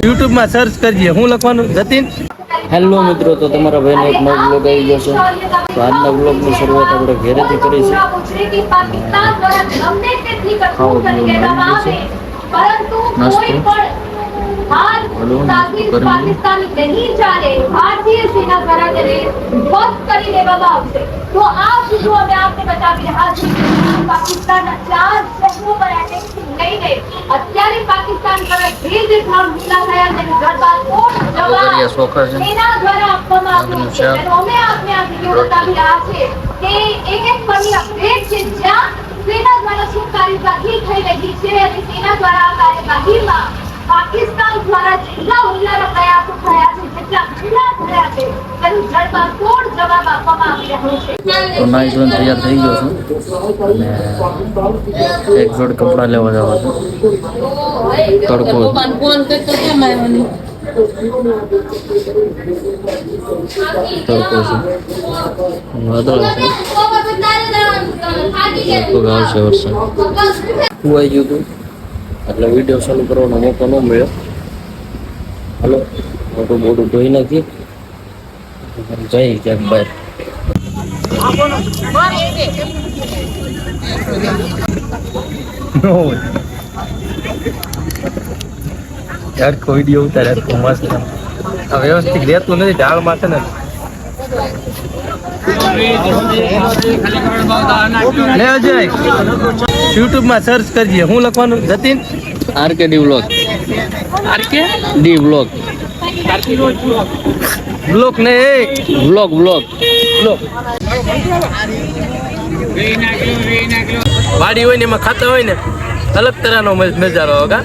YouTube માં search કરજે, હું લખવાનું જતીન. હેલો મિત્રો, તો તમારા ભાઈને એક નવો બ્લોગ આવી ગયો છે. તો આજના બ્લોગની શરૂઆત આપણે ઘરેથી કરી છે. ખાવા પીવાનું આવી ગયું છે. નાસ્તો पाकिस्तानी नहीं चाहे भारतीय सेना द्वारा ध्वस्त કરી દેવામાં આવશે. તો આ વીડિયો અમે આપને બતાવી રહ્યા છીએ. પાકિસ્તાનના 4 શહેરો પર એટેક લઈને અત્યારે પાકિસ્તાન પર જે ધ્યાન હુમલા થયા તેનું જવાબ સેના દ્વારા આપવામાં આવ્યું છે. અમે આપને આ વીડિયો બતાવી રહ્યા છીએ કે એક બની અપડેટ છે જ્યાં સેના દ્વારા શું કાર્યવાહી થઈ રહી છે અને સેના દ્વારા આ કાર્યવાહીમાં પાકિસ્તાન દ્વારા જેટલા હુમલાના પ્રયાસો થયા છે, જેટલા હુમલા થયા છે તેનું જડબાતોડ જવાબ આપવામાં આવી રહ્યો છે. તો નાઈ ધોઈને તૈયાર થઈ ગયો છું અને એક જોડ કપડાં લેવા જવા છે. તડકો તડકો છે, વાદળ છે, લગભગ આવશે વરસાદ. સુવાઈ ગયું હતું એટલે વિડીયો ચાલુ કરવાનો મોકો ન મળ્યો. હાલો મોટું મોટું ધોઈ નાખી જઈ ક્યાંક બહાર. યાર કોઈ વિડીયો ઉતારે મસ્ત વ્યવસ્થિત રહેતું નથી, ઢાળમાં છે ને. લે અજય, YouTube માં સર્ચ કરજે, હું લખવાનું Jatin. RKD vlog. D vlog. Block ને વ્લોગ વ્લોગ બ્લોક. વાડી હોય ને એમાં ખાતા હોય ને અલગ તરહનો નજારો હોગા.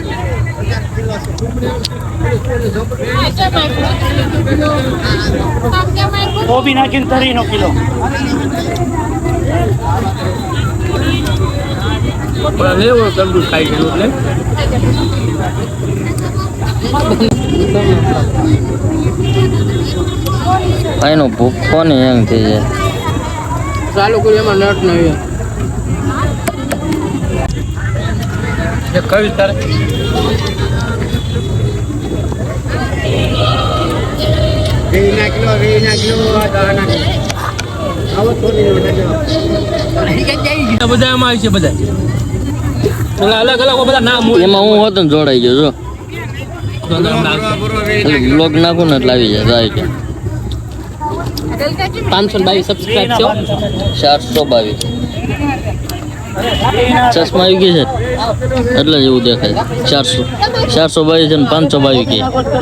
કોબી નાખીને 3 કિલો. લેવો તરબૂચ ખાઈ ગયું એટલે એનો ભૂખો ને એમ થઈ જાય. ચાલુ કરી એમાં નટ નહીં. કવિ તારે બધા એમાં આવી છે. બધા અલગ અલગ બધા નામ એમાં હું હોત ને જોડાઈ ગયો જો. બ્લોગ નાખું ને એટલે આવી જાય. 522 સબસ્ક્રાઇબ છે. 422 ચશ્મા આવી ગઈ છે એટલે જ એવું દેખાય. 422 છે ને 522 કે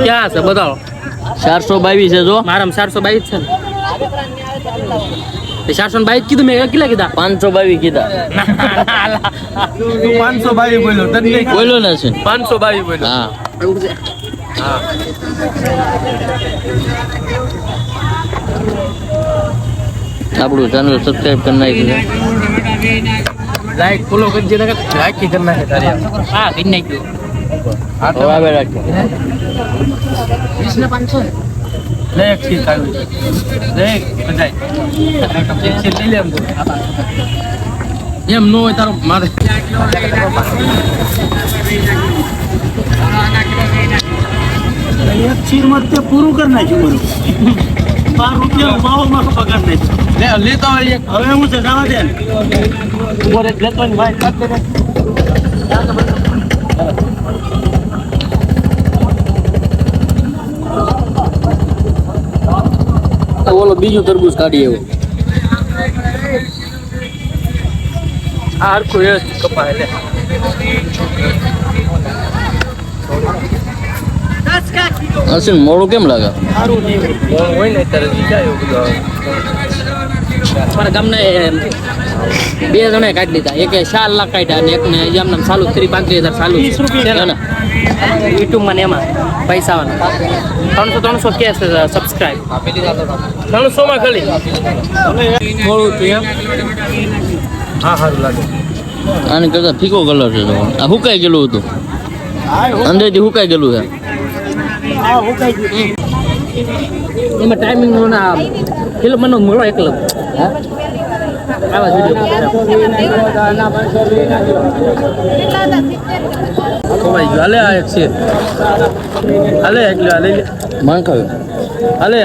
ક્યાં છે બતાવો. 422 છે જો મારામાં 422 છે ને. 422 કીધું મેં કેટલા કીધા? 522 કીધા. 522 બોલ્યો તને બોલ્યો ને છે 522 બોલ્યો. હા હા આપણું ચેનલ સબસ્ક્રાઇબ કરી નાખ્યું. લાઈક ફોલો કરજે ને લાઈક કી કરના છે તારે. હા કરી નાખ્યું. આ તો હવે રાખજો. 20 ને 500 લે એક સીટ આવી લે બધાય એક સીટ લઈ લે એમ નો હોય તારો મારે. એક ચીર મત પૂરું કરી નાખ્યું મારું. 5 રૂપિયા ભાવમાં પગાર નહીં. લેતો હોય એક. હવે હું છે જવા દે ઉભો રે લેતો ને ભાઈ કાઢ દે. ઓલો બીજું તરબૂચ કાઢી એવું. આ હરખું વ્યવસ્થિત કપાય લે. હસીન મોડું કેમ લાગે? સારું નહીં હોય ને ત્યારે વિચાર્યું બધું. મારા ગામને 2 જણે કાઢી લીધા. એકે 4 લાખ કાઢ્યા અને એકને એમને ચાલુ 35,000 ચાલુ છે ને યુટ્યુબમાં ને એમાં પૈસા 300 કે સબસ્ક્રાઇબ 300 માં ખાલી થોડું હતું એમ. હા સારું લાગે. આની કરતા ફીકો કલર છે. આ હુકાઈ ગયેલું હતું, અંદરથી હુકાઈ ગયેલું છે. એમાં ટાઈમિંગ ના પેલો મને મળો એકલો આવા વિડીયો ખોવાઈ ગયો હાલે આ એક છે હાલે એકલો હાલે માન ખાવ્યો હાલે